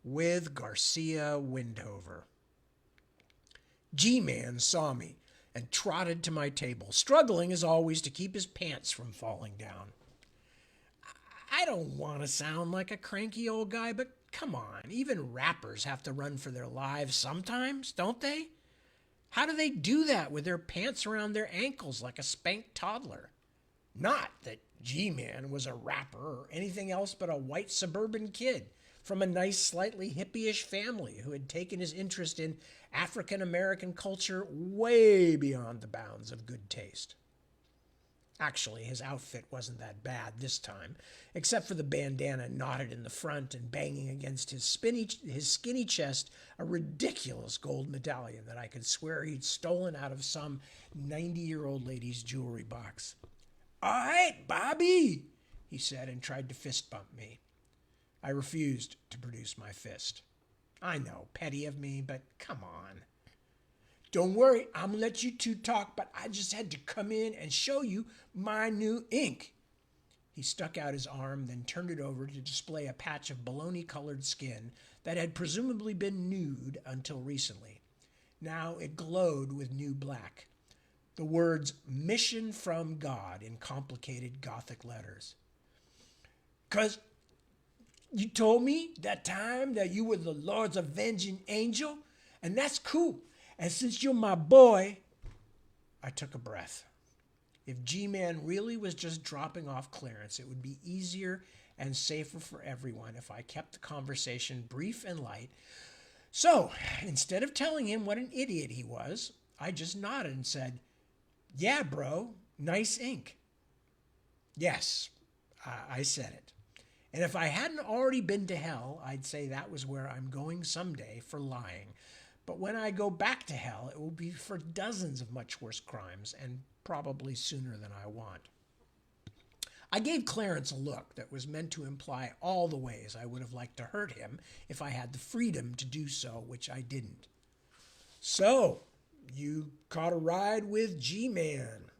with Garcia Windhover. G-Man saw me and trotted to my table, struggling as always to keep his pants from falling down. I don't want to sound like a cranky old guy, but come on, even rappers have to run for their lives sometimes, don't they? How do they do that with their pants around their ankles like a spanked toddler? Not that G-Man was a rapper or anything else but a white suburban kid from a nice, slightly hippie-ish family who had taken his interest in African-American culture way beyond the bounds of good taste. Actually, his outfit wasn't that bad this time, except for the bandana knotted in the front and banging against his skinny chest a ridiculous gold medallion that I could swear he'd stolen out of some 90-year-old lady's jewelry box. "All right, Bobby," he said and tried to fist bump me. I refused to produce my fist. I know, petty of me, but come on. "Don't worry, I'm going to let you two talk, but I just had to come in and show you my new ink." He stuck out his arm, then turned it over to display a patch of baloney-colored skin that had presumably been nude until recently. Now it glowed with new black. The words "Mission from God" in complicated Gothic letters. "'Cause you told me that time that you were the Lord's avenging angel, and that's cool. And since you're my boy," I took a breath. If G-Man really was just dropping off Clarence, it would be easier and safer for everyone if I kept the conversation brief and light. So, instead of telling him what an idiot he was, I just nodded and said, "Yeah, bro, nice ink." Yes, I said it. And if I hadn't already been to hell, I'd say that was where I'm going someday for lying. But when I go back to hell, it will be for dozens of much worse crimes, and probably sooner than I want. I gave Clarence a look that was meant to imply all the ways I would have liked to hurt him if I had the freedom to do so, which I didn't. "So, you caught a ride with G-Man.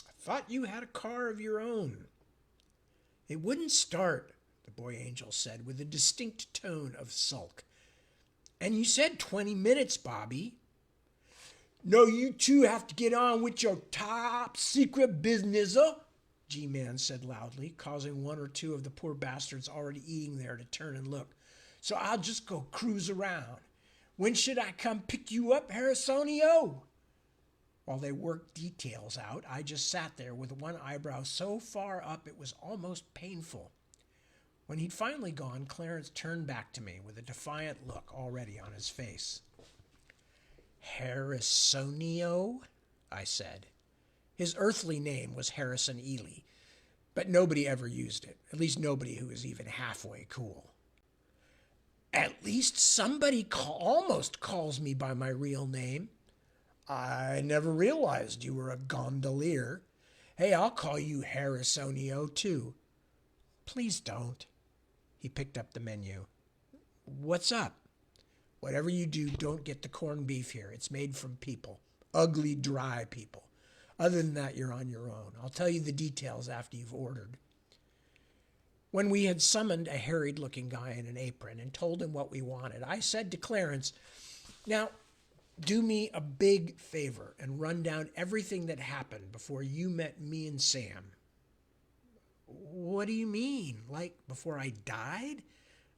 I thought you had a car of your own." "It wouldn't start," the boy angel said with a distinct tone of sulk. "And you said 20 minutes, Bobby." "No, you two have to get on with your top secret business, G-Man said loudly, causing one or two of the poor bastards already eating there to turn and look. "So I'll just go cruise around. When should I come pick you up, Harrisonio?" While they worked details out, I just sat there with one eyebrow so far up it was almost painful. When he'd finally gone, Clarence turned back to me with a defiant look already on his face. "Harrisonio?" I said. His earthly name was Harrison Ely, but nobody ever used it, at least nobody who was even halfway cool. "At least somebody almost calls me by my real name." "I never realized you were a gondolier. Hey, I'll call you Harrisonio too." "Please don't." He picked up the menu. "What's up?" "Whatever you do, don't get the corned beef here. It's made from people. Ugly, dry people. Other than that, you're on your own. I'll tell you the details after you've ordered." When we had summoned a harried-looking guy in an apron and told him what we wanted, I said to Clarence, "Now, do me a big favor and run down everything that happened before you met me and Sam." "What do you mean? Like before I died?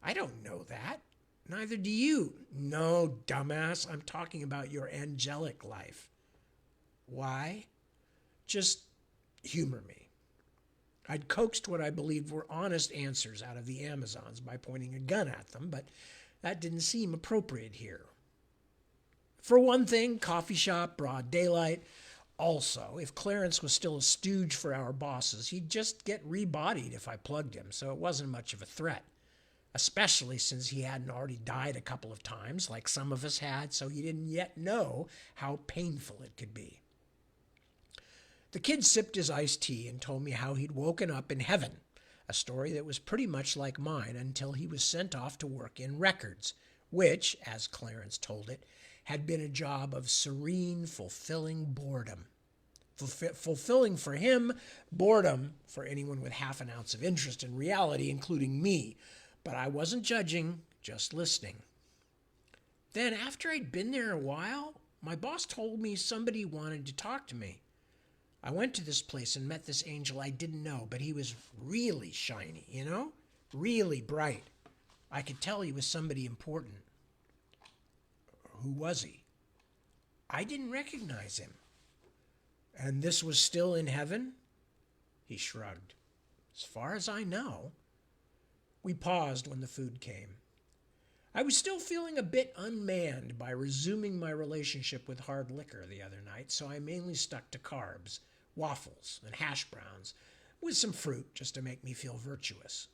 I don't know that. Neither do you." "No, dumbass. I'm talking about your angelic life." "Why?" "Just humor me." I'd coaxed what I believed were honest answers out of the Amazons by pointing a gun at them, but that didn't seem appropriate here. For one thing, coffee shop, broad daylight. Also, if Clarence was still a stooge for our bosses, he'd just get rebodied if I plugged him, so it wasn't much of a threat. especially since he hadn't already died a couple of times like some of us had, so he didn't yet know how painful it could be. The kid sipped his iced tea and told me how he'd woken up in heaven, a story that was pretty much like mine until he was sent off to work in records, which, as Clarence told it, had been a job of serene, fulfilling boredom. Fulfilling for him, boredom for anyone with half an ounce of interest in reality, including me. But I wasn't judging, just listening. Then, after I'd been there a while, my boss told me somebody wanted to talk to me. I went to this place and met this angel I didn't know, but he was really shiny, really bright. I could tell he was somebody important. Who was he? I didn't recognize him. And this was still in heaven? He shrugged. As far as I know. We paused when the food came. I was still feeling a bit unmanned by resuming my relationship with hard liquor the other night, so I mainly stuck to carbs, waffles, and hash browns, with some fruit just to make me feel virtuous.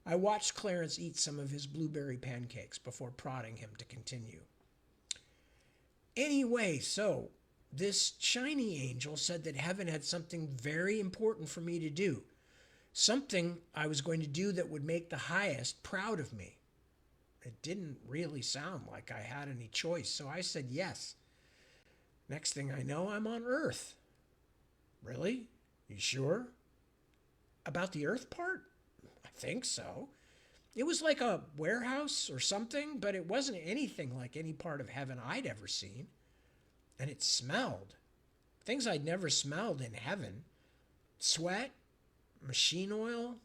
I watched Clarence eat some of his blueberry pancakes before prodding him to continue. Anyway, so this shiny angel said that heaven had something very important for me to do. Something I was going to do that would make the highest proud of me. It didn't really sound like I had any choice, so I said yes. Next thing I know, I'm on Earth. Really? You sure? About the Earth part? I think so. It was like a warehouse or something, but it wasn't anything like any part of heaven I'd ever seen. And it smelled. Things I'd never smelled in heaven. Sweat, machine oil,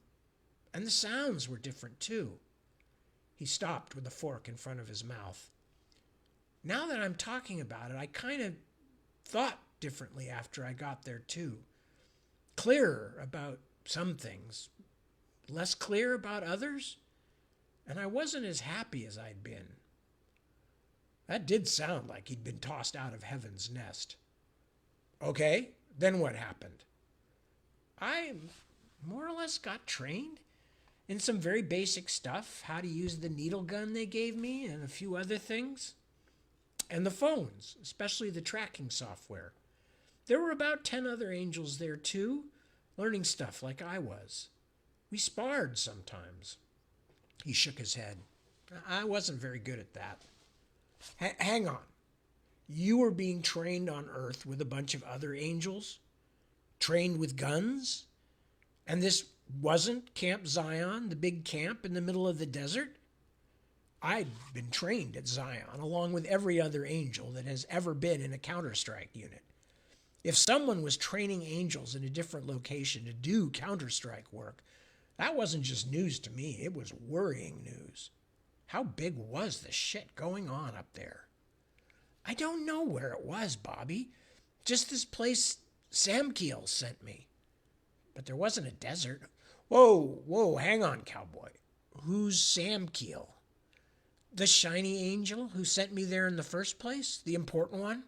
and the sounds were different too. He stopped with a fork in front of his mouth. Now that I'm talking about it, I kind of thought differently after I got there too. Clearer about some things, less clear about others, and I wasn't as happy as I'd been. That did sound like he'd been tossed out of heaven's nest. Okay, then what happened? I more or less got trained in some very basic stuff, how to use the needle gun they gave me and a few other things. And the phones, especially the tracking software. There were about 10 other angels there too, learning stuff like I was. We sparred sometimes. He shook his head. I wasn't very good at that. Hang on. You were being trained on Earth with a bunch of other angels? Trained with guns? And this wasn't Camp Zion, the big camp in the middle of the desert? I'd been trained at Zion, along with every other angel that has ever been in a Counter-Strike unit. If someone was training angels in a different location to do Counter-Strike work, that wasn't just news to me, it was worrying news. How big was the shit going on up there? I don't know where it was, Bobby. Just this place Samkiel sent me. But there wasn't a desert. Whoa, hang on, cowboy. Who's Samkiel? The shiny angel who sent me there in the first place? The important one?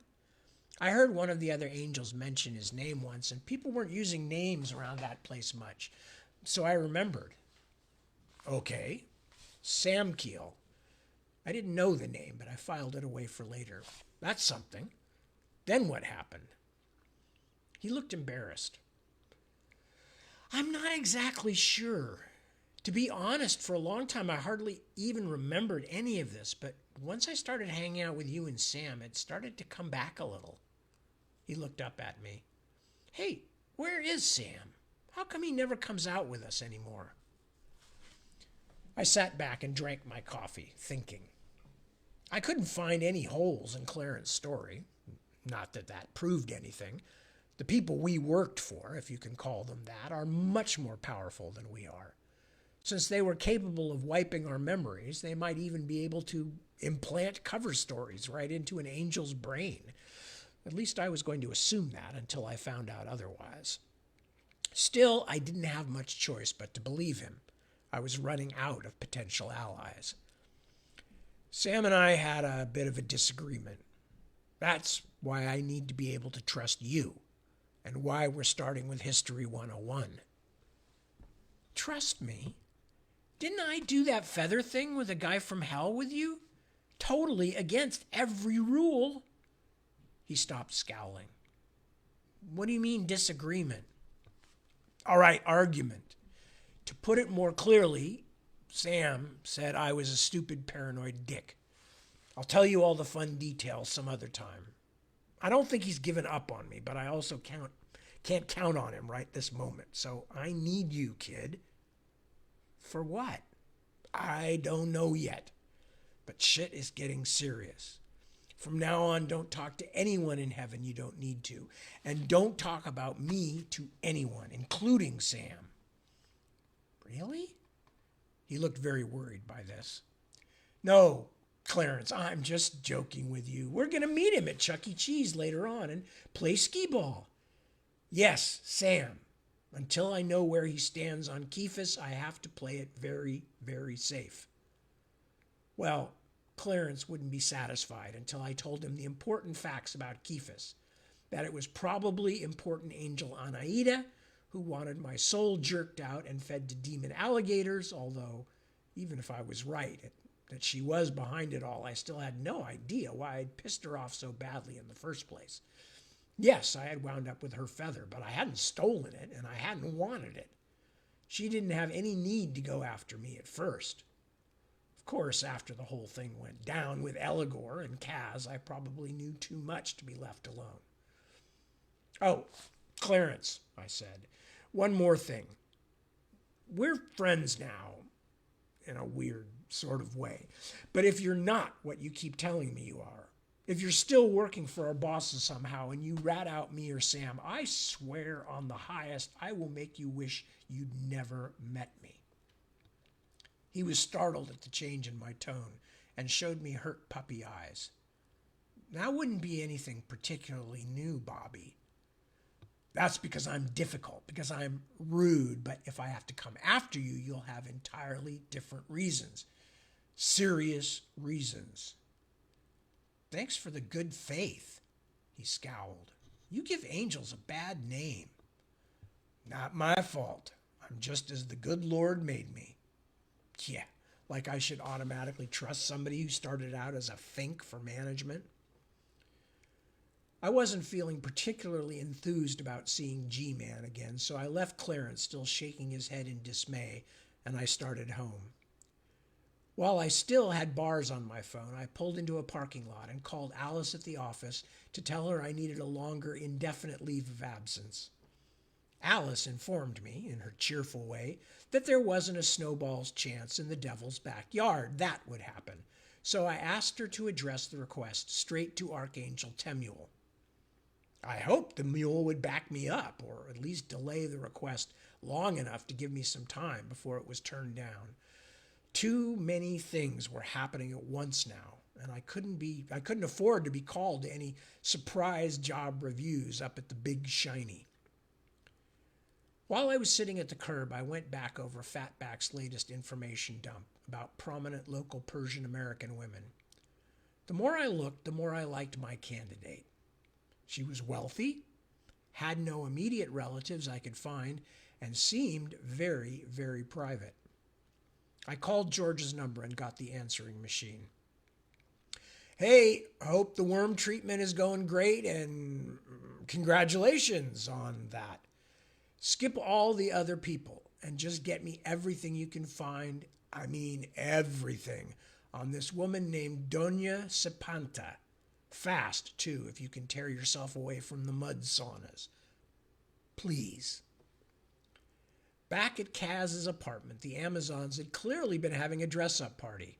I heard one of the other angels mention his name once, and people weren't using names around that place much. So I remembered. Okay, Samkiel. I didn't know the name, but I filed it away for later. That's something. Then what happened? He looked embarrassed. I'm not exactly sure. To be honest, for a long time, I hardly even remembered any of this, but once I started hanging out with you and Sam, it started to come back a little. He looked up at me. Hey, where is Sam? How come he never comes out with us anymore? I sat back and drank my coffee, thinking. I couldn't find any holes in Clarence's story. Not that that proved anything. The people we worked for, if you can call them that, are much more powerful than we are. Since they were capable of wiping our memories, they might even be able to implant cover stories right into an angel's brain. At least I was going to assume that until I found out otherwise. Still, I didn't have much choice but to believe him. I was running out of potential allies. Sam and I had a bit of a disagreement. That's why I need to be able to trust you, and why we're starting with History 101. Trust me? Didn't I do that feather thing with a guy from hell with you? Totally against every rule. He stopped scowling. What do you mean disagreement? All right, argument. To put it more clearly, Sam said I was a stupid, paranoid dick. I'll tell you all the fun details some other time. I don't think he's given up on me, but I also can't count on him right this moment. So I need you, kid. For what? I don't know yet. But shit is getting serious. From now on, don't talk to anyone in heaven you don't need to. And don't talk about me to anyone, including Sam. Really? He looked very worried by this. No, Clarence, I'm just joking with you. We're going to meet him at Chuck E. Cheese later on and play skee-ball. Yes, Sam. Until I know where he stands on Kephas, I have to play it very, very safe. Well, Clarence wouldn't be satisfied until I told him the important facts about Kephas. That it was probably important angel Anaida, who wanted my soul jerked out and fed to demon alligators, although even if I was right that she was behind it all, I still had no idea why I'd pissed her off so badly in the first place. Yes, I had wound up with her feather, but I hadn't stolen it and I hadn't wanted it. She didn't have any need to go after me at first. Of course, after the whole thing went down with Eligor and Kaz, I probably knew too much to be left alone. Oh, Clarence, I said, one more thing. We're friends now, in a weird sort of way. But if you're not what you keep telling me you are, if you're still working for our bosses somehow and you rat out me or Sam, I swear on the highest I will make you wish you'd never met me. He was startled at the change in my tone and showed me hurt puppy eyes. That wouldn't be anything particularly new, Bobby. That's because I'm difficult, because I'm rude, but if I have to come after you, you'll have entirely different reasons. Serious reasons. Thanks for the good faith, he scowled. You give angels a bad name. Not my fault. I'm just as the good Lord made me. Yeah, like I should automatically trust somebody who started out as a fink for management. I wasn't feeling particularly enthused about seeing G-Man again, so I left Clarence still shaking his head in dismay, and I started home. While I still had bars on my phone, I pulled into a parking lot and called Alice at the office to tell her I needed a longer, indefinite leave of absence. Alice informed me, in her cheerful way, that there wasn't a snowball's chance in the devil's backyard that would happen, so I asked her to address the request straight to Archangel Temuel. I hoped the mule would back me up, or at least delay the request long enough to give me some time before it was turned down. Too many things were happening at once now, and I couldn't afford to be called to any surprise job reviews up at the Big Shiny. While I was sitting at the curb, I went back over Fatback's latest information dump about prominent local Persian American women. The more I looked, the more I liked my candidate. She was wealthy, had no immediate relatives I could find, and seemed very, very private. I called George's number and got the answering machine. Hey, hope the worm treatment is going great, and congratulations on that. Skip all the other people and just get me everything you can find, I mean everything, on this woman named Doña Sepanta. Fast, too, if you can tear yourself away from the mud saunas. Please. Back at Kaz's apartment, the Amazons had clearly been having a dress-up party.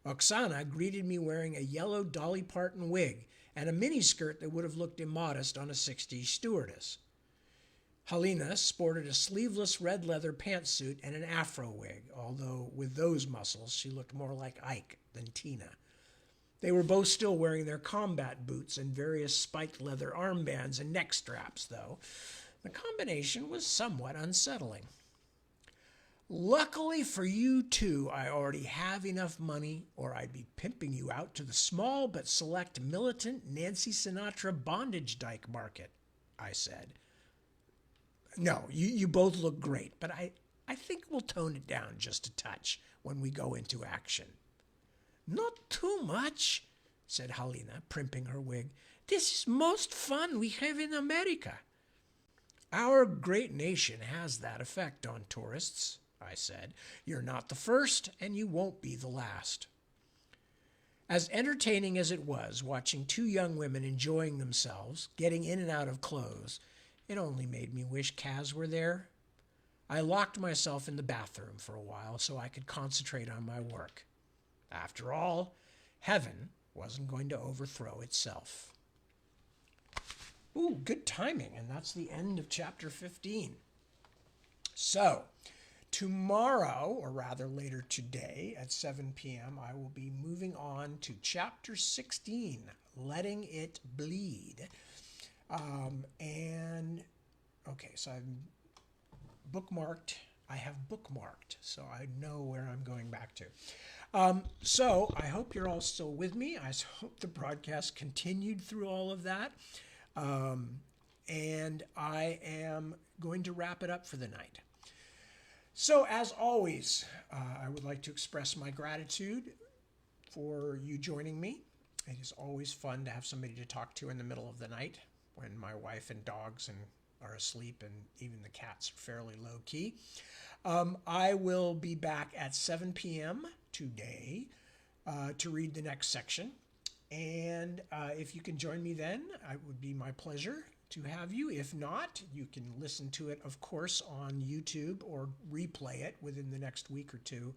Oksana greeted me wearing a yellow Dolly Parton wig and a miniskirt that would have looked immodest on a 60s stewardess. Helena sported a sleeveless red leather pantsuit and an afro wig, although with those muscles she looked more like Ike than Tina. They were both still wearing their combat boots and various spiked leather armbands and neck straps, though. The combination was somewhat unsettling. Luckily for you two, I already have enough money, or I'd be pimping you out to the small but select militant Nancy Sinatra bondage dyke market, I said. No, you both look great, but I I think we'll tone it down just a touch when we go into action. Not too much, said Helena, primping her wig. This is most fun we have in America. Our great nation has that effect on tourists, I said. You're not the first, and you won't be the last. As entertaining as it was watching two young women enjoying themselves, getting in and out of clothes, it only made me wish Kaz were there. I locked myself in the bathroom for a while so I could concentrate on my work. After all, heaven wasn't going to overthrow itself. Ooh, good timing, and that's the end of chapter 15. So, tomorrow, or rather later today at 7 p.m., I will be moving on to chapter 16, Letting It Bleed. So I've bookmarked. I have bookmarked, so I know where I'm going back to. So I hope you're all still with me. I hope the broadcast continued through all of that. And I am going to wrap it up for the night. So as always, I would like to express my gratitude for you joining me. It is always fun to have somebody to talk to in the middle of the night when my wife and dogs are asleep and even the cats are fairly low key. I will be back at 7 p.m. today to read the next section. And if you can join me then, it would be my pleasure to have you. If not, you can listen to it, of course, on YouTube or replay it within the next week or two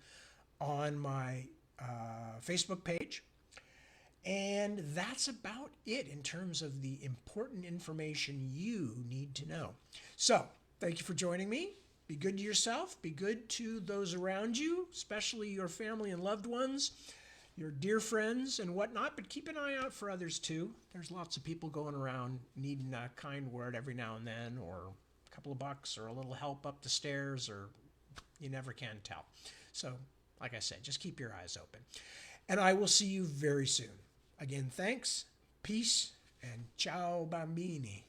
on my Facebook page. And that's about it in terms of the important information you need to know. So, thank you for joining me. Be good to yourself. Be good to those around you, especially your family and loved ones, your dear friends and whatnot, but keep an eye out for others too. There's lots of people going around needing a kind word every now and then, or a couple of bucks, or a little help up the stairs, or you never can tell. So, like I said, just keep your eyes open. And I will see you very soon. Again, thanks, peace, and ciao bambini.